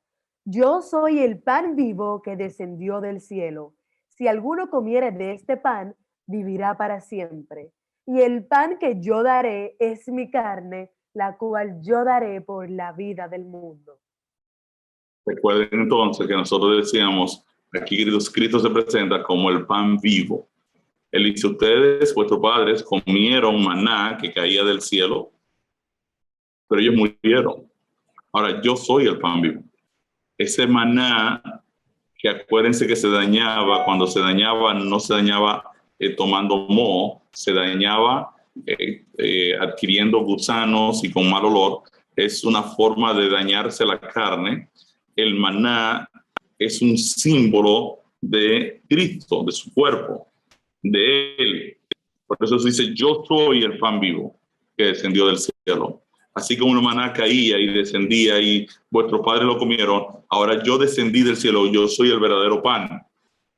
Yo soy el pan vivo que descendió del cielo. Si alguno comiere de este pan, vivirá para siempre. Y el pan que yo daré es mi carne, la cual yo daré por la vida del mundo. Recuerden entonces que nosotros decíamos, aquí Cristo se presenta como el pan vivo. Él dice, ustedes, vuestros padres, comieron maná que caía del cielo, pero ellos murieron. Ahora, yo soy el pan vivo. Ese maná, que acuérdense que se dañaba, cuando se dañaba, no se dañaba tomando moho, se dañaba adquiriendo gusanos y con mal olor. Es una forma de dañarse la carne. El maná es un símbolo de Cristo, de su cuerpo, de Él. Por eso se dice, yo soy el pan vivo que descendió del cielo. Así como una maná caía y descendía y vuestros padres lo comieron, ahora yo descendí del cielo, yo soy el verdadero pan.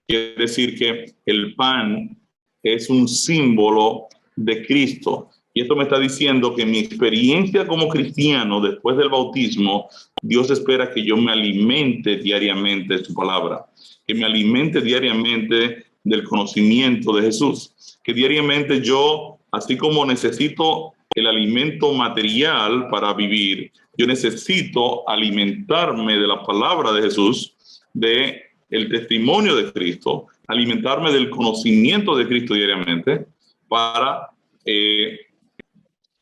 Quiere decir que el pan es un símbolo de Cristo. Y esto me está diciendo que mi experiencia como cristiano después del bautismo, Dios espera que yo me alimente diariamente de su palabra, que me alimente diariamente del conocimiento de Jesús, que diariamente yo, así como necesito el alimento material para vivir, yo necesito alimentarme de la palabra de Jesús, de el testimonio de Cristo, alimentarme del conocimiento de Cristo diariamente para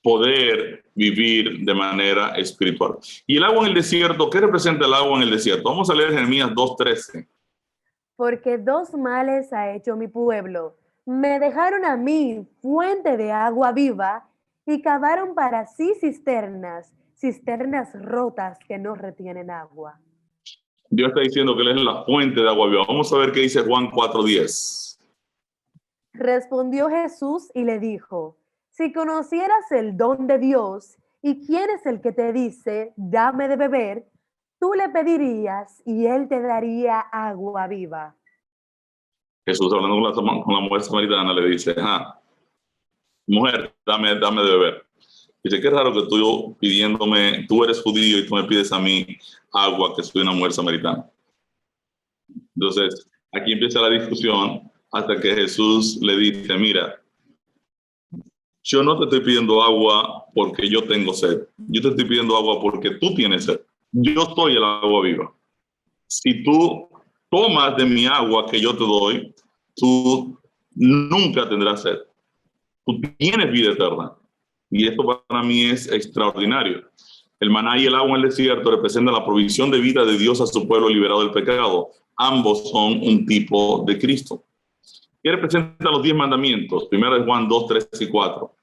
poder vivir de manera espiritual. Y el agua en el desierto, ¿qué representa el agua en el desierto? Vamos a leer Jeremías 2:13. Porque dos males ha hecho mi pueblo. Me dejaron a mí fuente de agua viva y cavaron para sí cisternas, cisternas rotas que no retienen agua. Dios está diciendo que Él es la fuente de agua viva. Vamos a ver qué dice Juan 4:10. Respondió Jesús y le dijo, si conocieras el don de Dios y quién es el que te dice, dame de beber, tú le pedirías y él te daría agua viva. Jesús, hablando con la mujer samaritana, le dice, mujer, dame de beber. Dice, qué raro que tú pidiéndome, tú eres judío y tú me pides a mí agua, que soy una mujer samaritana. Entonces, aquí empieza la discusión hasta que Jesús le dice, mira, yo no te estoy pidiendo agua porque yo tengo sed. Yo te estoy pidiendo agua porque tú tienes sed. Yo soy el agua viva. Si tú tomas de mi agua que yo te doy, tú nunca tendrás sed. Tú tienes vida eterna. Y esto para mí es extraordinario. El maná y el agua en el desierto representan la provisión de vida de Dios a su pueblo liberado del pecado. Ambos son un tipo de Cristo. ¿Qué representan los 10 mandamientos? Primero es Juan 2, 3 y 4.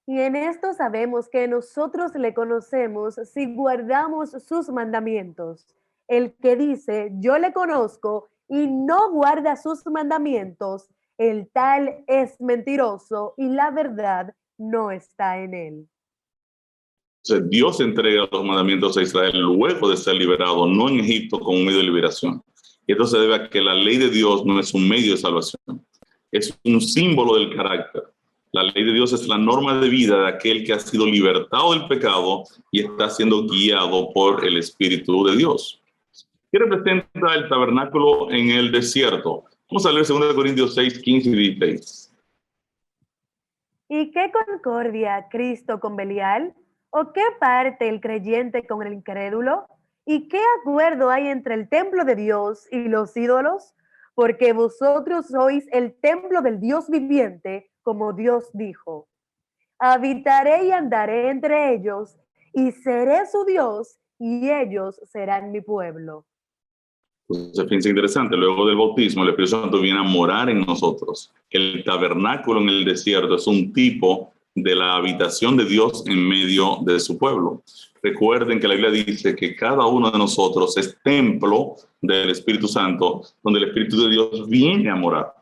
Y en esto sabemos que nosotros le conocemos si guardamos sus mandamientos. El que dice, yo le conozco y no guarda sus mandamientos, el tal es mentiroso y la verdad no está en él. Entonces, Dios entrega los mandamientos a Israel luego de ser liberado, no en Egipto como un medio de liberación. Y esto se debe a que la ley de Dios no es un medio de salvación, es un símbolo del carácter. La ley de Dios es la norma de vida de aquel que ha sido libertado del pecado y está siendo guiado por el Espíritu de Dios. ¿Qué representa el tabernáculo en el desierto? Vamos a leer 2 Corintios 6, 15 y 16. ¿Y qué concordia Cristo con Belial? ¿O qué parte el creyente con el incrédulo? ¿Y qué acuerdo hay entre el templo de Dios y los ídolos? Porque vosotros sois el templo del Dios viviente, como Dios dijo. Habitaré y andaré entre ellos, y seré su Dios, y ellos serán mi pueblo. Entonces, fíjense interesante, luego del bautismo, el Espíritu Santo viene a morar en nosotros. El tabernáculo en el desierto es un tipo de la habitación de Dios en medio de su pueblo. Recuerden que la Biblia dice que cada uno de nosotros es templo del Espíritu Santo, donde el Espíritu de Dios viene a morar.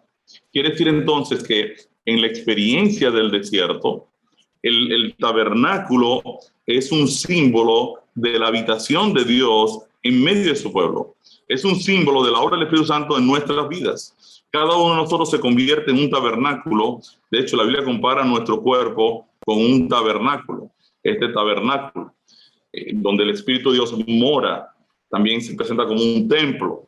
Quiere decir entonces que en la experiencia del desierto, el tabernáculo es un símbolo de la habitación de Dios en medio de su pueblo. Es un símbolo de la obra del Espíritu Santo en nuestras vidas. Cada uno de nosotros se convierte en un tabernáculo. De hecho, la Biblia compara nuestro cuerpo con un tabernáculo. Este tabernáculo, donde el Espíritu de Dios mora, también se presenta como un templo.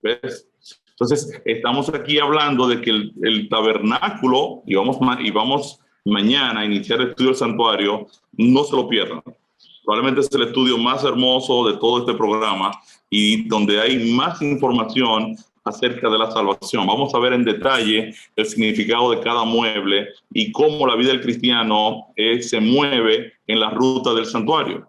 ¿Ves? Entonces, estamos aquí hablando de que el tabernáculo, y vamos mañana a iniciar el estudio del santuario, no se lo pierdan. Probablemente es el estudio más hermoso de todo este programa y donde hay más información acerca de la salvación. Vamos a ver en detalle el significado de cada mueble y cómo la vida del cristiano se mueve en la ruta del santuario.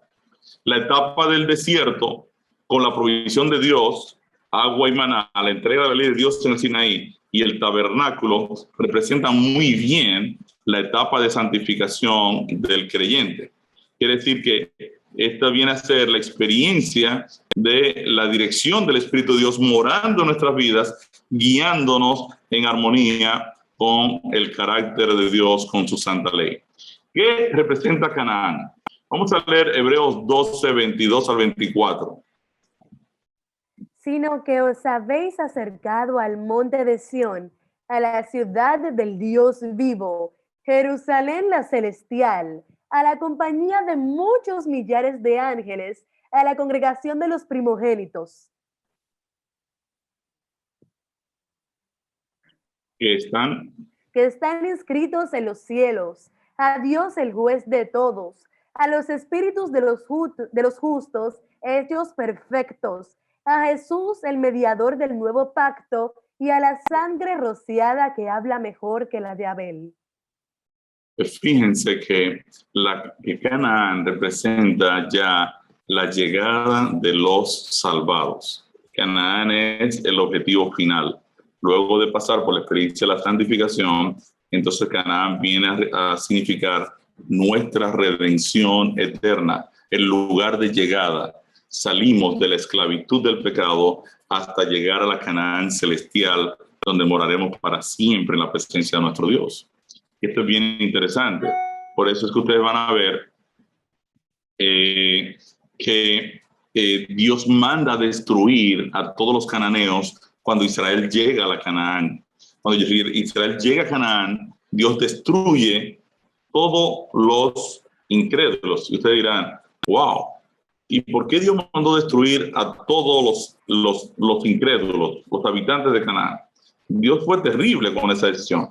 La etapa del desierto, con la provisión de Dios, agua y maná, la entrega de la ley de Dios en el Sinaí y el tabernáculo, representan muy bien la etapa de santificación del creyente. Quiere decir que esta viene a ser la experiencia de la dirección del Espíritu de Dios morando en nuestras vidas, guiándonos en armonía con el carácter de Dios, con su santa ley. ¿Qué representa Canaán? Vamos a leer Hebreos 12, 22 al 24. Sino que os habéis acercado al monte de Sión, a la ciudad del Dios vivo, Jerusalén la celestial, a la compañía de muchos millares de ángeles, a la congregación de los primogénitos. Que están inscritos en los cielos, a Dios el juez de todos, a los espíritus de los justos, hechos perfectos, a Jesús el mediador del nuevo pacto, y a la sangre rociada que habla mejor que la de Abel. Fíjense que Canaán representa ya la llegada de los salvados. Canaán es el objetivo final. Luego de pasar por la experiencia de la santificación, entonces Canaán viene a significar nuestra redención eterna, el lugar de llegada. Salimos de la esclavitud del pecado hasta llegar a la Canaán celestial, donde moraremos para siempre en la presencia de nuestro Dios. Esto es bien interesante. Por eso es que ustedes van a ver que Dios manda a destruir a todos los cananeos cuando Israel llega a la Canaán. Cuando Israel llega a Canaán, Dios destruye todos los incrédulos. Y ustedes dirán, wow, ¿y por qué Dios mandó destruir a todos los incrédulos, los habitantes de Canaán? Dios fue terrible con esa decisión.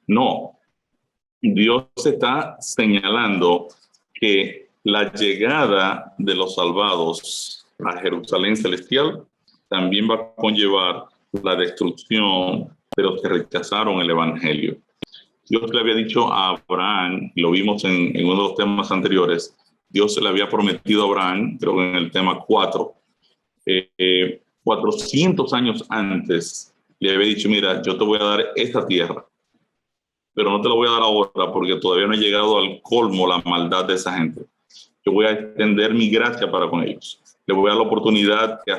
No. Dios está señalando que la llegada de los salvados a Jerusalén celestial también va a conllevar la destrucción de los que rechazaron el evangelio. Dios le había dicho a Abraham, lo vimos en uno de los temas anteriores, Dios se le había prometido a Abraham, creo que en el tema 4, 400 años antes, le había dicho, mira, yo te voy a dar esta tierra, pero no te lo voy a dar ahora porque todavía no he llegado al colmo la maldad de esa gente. Yo voy a extender mi gracia para con ellos. Les voy a dar la oportunidad que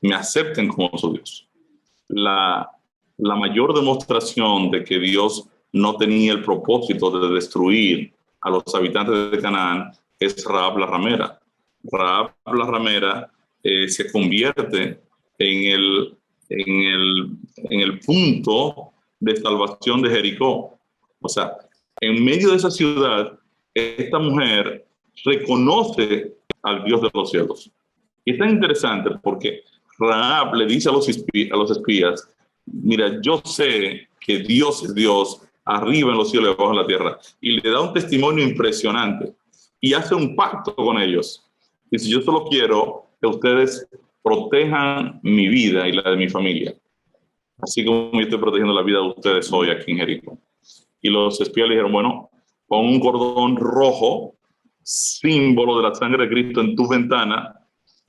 me acepten como su Dios. La mayor demostración de que Dios no tenía el propósito de destruir a los habitantes de Canaán es Rahab la ramera. Rahab la ramera se convierte en el punto de salvación de Jericó. O sea, en medio de esa ciudad, esta mujer reconoce al Dios de los cielos. Y es tan interesante porque Rahab le dice a los espías, mira, yo sé que Dios es Dios arriba en los cielos y abajo en la tierra. Y le da un testimonio impresionante. Y hace un pacto con ellos. Dice, yo solo quiero que ustedes protejan mi vida y la de mi familia, así como yo estoy protegiendo la vida de ustedes hoy aquí en Jericó. Y los espías le dijeron, bueno, pon un cordón rojo, símbolo de la sangre de Cristo en tu ventana,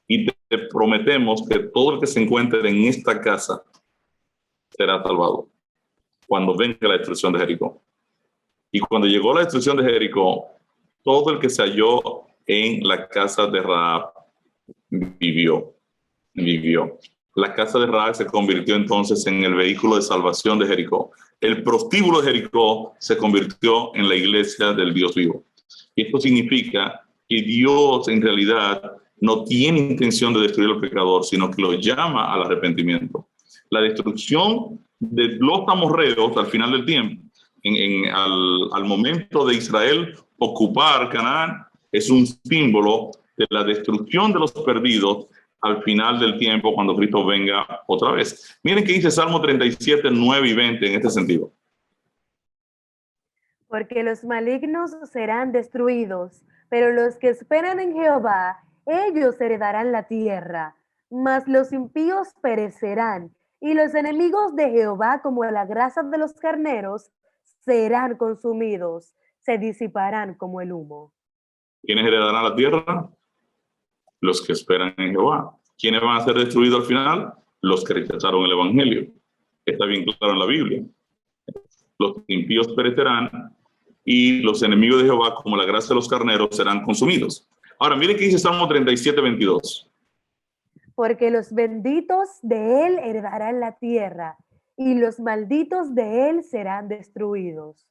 y te prometemos que todo el que se encuentre en esta casa será salvado cuando venga la destrucción de Jericó. Y cuando llegó la destrucción de Jericó, todo el que se halló en la casa de Rahab vivió. La casa de Rahab se convirtió entonces en el vehículo de salvación de Jericó. El prostíbulo de Jericó se convirtió en la iglesia del Dios vivo. Y esto significa que Dios en realidad no tiene intención de destruir al pecador, sino que lo llama al arrepentimiento. La destrucción de los amorreos al final del tiempo, al momento de Israel ocupar Canaán, es un símbolo de la destrucción de los perdidos al final del tiempo, cuando Cristo venga otra vez. Miren qué dice Salmo 37, 9 y 20 en este sentido. Porque los malignos serán destruidos, pero los que esperan en Jehová, ellos heredarán la tierra. Mas los impíos perecerán, y los enemigos de Jehová, como la grasa de los carneros, serán consumidos, se disiparán como el humo. ¿Quiénes heredarán la tierra? Los que esperan en Jehová. ¿Quiénes van a ser destruidos al final? Los que rechazaron el evangelio. Está bien claro en la Biblia. Los impíos perecerán y los enemigos de Jehová, como la grasa de los carneros, serán consumidos. Ahora, miren qué dice Salmo 37, 22. Porque los benditos de él heredarán la tierra, y los malditos de él serán destruidos.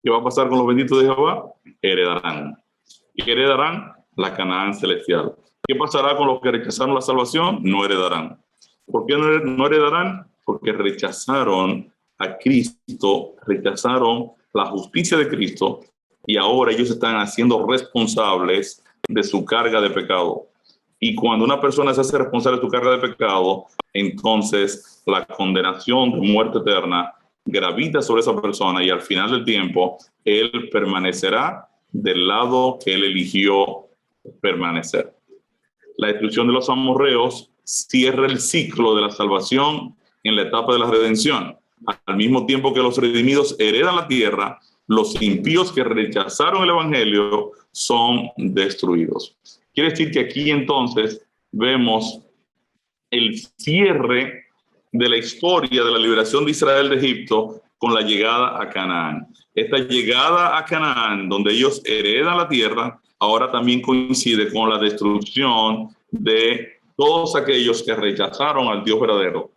¿Qué va a pasar con los benditos de Jehová? Heredarán. ¿Y heredarán? La Canaán celestial. ¿Qué pasará con los que rechazaron la salvación? No heredarán. ¿Por qué no heredarán? Porque rechazaron a Cristo, rechazaron la justicia de Cristo, y ahora ellos están haciendo responsables de su carga de pecado. Y cuando una persona se hace responsable de su carga de pecado, entonces la condenación de muerte eterna gravita sobre esa persona, y al final del tiempo él permanecerá del lado que él eligió permanecer. La destrucción de los amorreos cierra el ciclo de la salvación en la etapa de la redención. Al mismo tiempo que los redimidos heredan la tierra, los impíos que rechazaron el evangelio son destruidos. Quiere decir que aquí entonces vemos el cierre de la historia de la liberación de Israel de Egipto con la llegada a Canaán. Esta llegada a Canaán, donde ellos heredan la tierra, ahora también coincide con la destrucción de todos aquellos que rechazaron al Dios verdadero.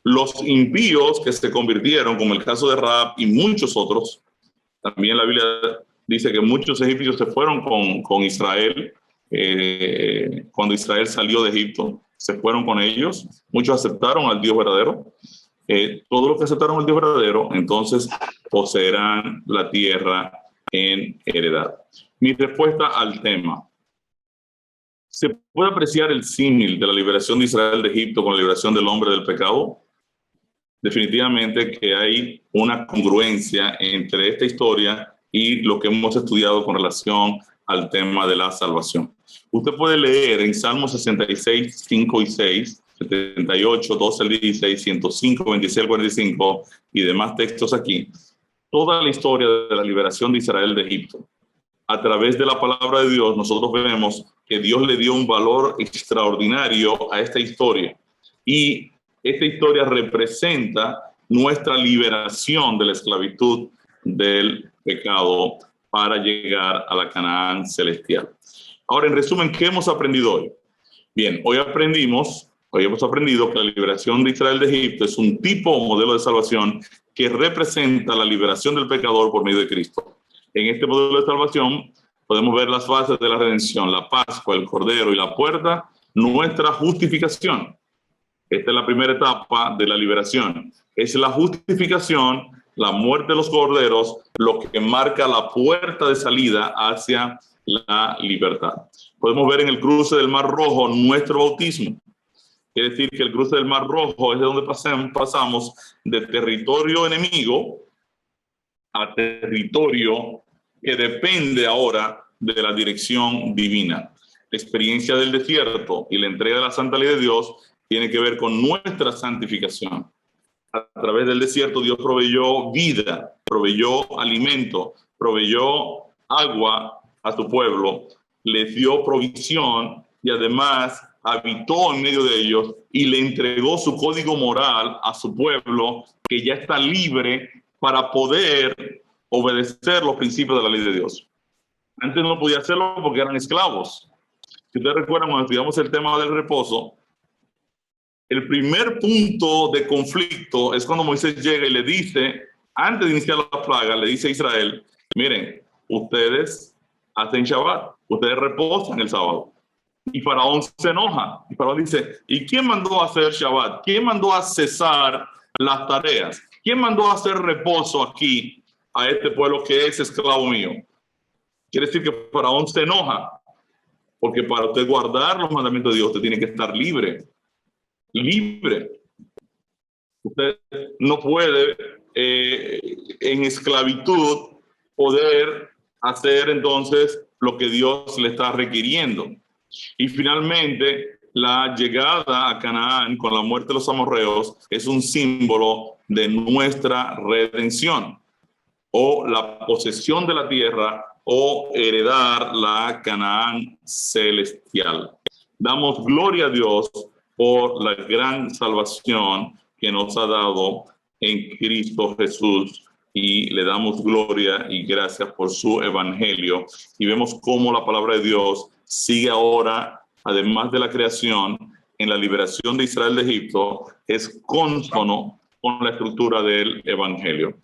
Los impíos que se convirtieron, como el caso de Rahab y muchos otros, también la Biblia dice que muchos egipcios se fueron con Israel, cuando Israel salió de Egipto, se fueron con ellos, muchos aceptaron al Dios verdadero. Todos los que aceptaron al Dios verdadero, entonces poseerán la tierra en heredad. Mi respuesta al tema: ¿se puede apreciar el símil de la liberación de Israel de Egipto con la liberación del hombre del pecado? Definitivamente que hay una congruencia entre esta historia y lo que hemos estudiado con relación al tema de la salvación. Usted puede leer en Salmos 66, 5 y 6, 78, 12 al 16, 105, 26 al 45 y demás textos aquí, toda la historia de la liberación de Israel de Egipto. A través de la palabra de Dios, nosotros vemos que Dios le dio un valor extraordinario a esta historia. Y esta historia representa nuestra liberación de la esclavitud del pecado para llegar a la Canaán celestial. Ahora, en resumen, ¿qué hemos aprendido hoy? Bien, hoy hemos aprendido que la liberación de Israel de Egipto es un tipo o modelo de salvación que representa la liberación del pecador por medio de Cristo. En este modelo de salvación podemos ver las fases de la redención: la Pascua, el Cordero y la puerta, nuestra justificación. Esta es la primera etapa de la liberación. Es la justificación, la muerte de los corderos, lo que marca la puerta de salida hacia la libertad. Podemos ver en el cruce del Mar Rojo nuestro bautismo. Quiere decir que el cruce del Mar Rojo es de donde pasamos de territorio enemigo a territorio que depende ahora de la dirección divina. La experiencia del desierto y la entrega de la santa ley de Dios tiene que ver con nuestra santificación. A través del desierto Dios proveyó vida, proveyó alimento, proveyó agua a su pueblo, les dio provisión y además habitó en medio de ellos y le entregó su código moral a su pueblo, que ya está libre para poder obedecer los principios de la ley de Dios. Antes no podía hacerlo porque eran esclavos. Si ustedes recuerdan, cuando estudiamos el tema del reposo, el primer punto de conflicto es cuando Moisés llega y le dice, antes de iniciar la plaga, le dice a Israel, miren, ustedes hacen Shabbat, ustedes reposan el sábado. Y Faraón se enoja. Y Faraón dice, ¿y quién mandó a hacer Shabbat? ¿Quién mandó a cesar las tareas? ¿Quién mandó a hacer reposo aquí a este pueblo que es esclavo mío? Quiere decir que Faraón se enoja, porque para usted guardar los mandamientos de Dios, usted tiene que estar libre. Libre. Usted no puede en esclavitud poder hacer entonces lo que Dios le está requiriendo. Y finalmente, la llegada a Canaán con la muerte de los amorreos es un símbolo de nuestra redención, o la posesión de la tierra, o heredar la Canaán celestial. Damos gloria a Dios por la gran salvación que nos ha dado en Cristo Jesús, y le damos gloria y gracias por su evangelio. Y vemos cómo la palabra de Dios sigue ahora, además de la creación, en la liberación de Israel de Egipto, es cónsono con la estructura del evangelio.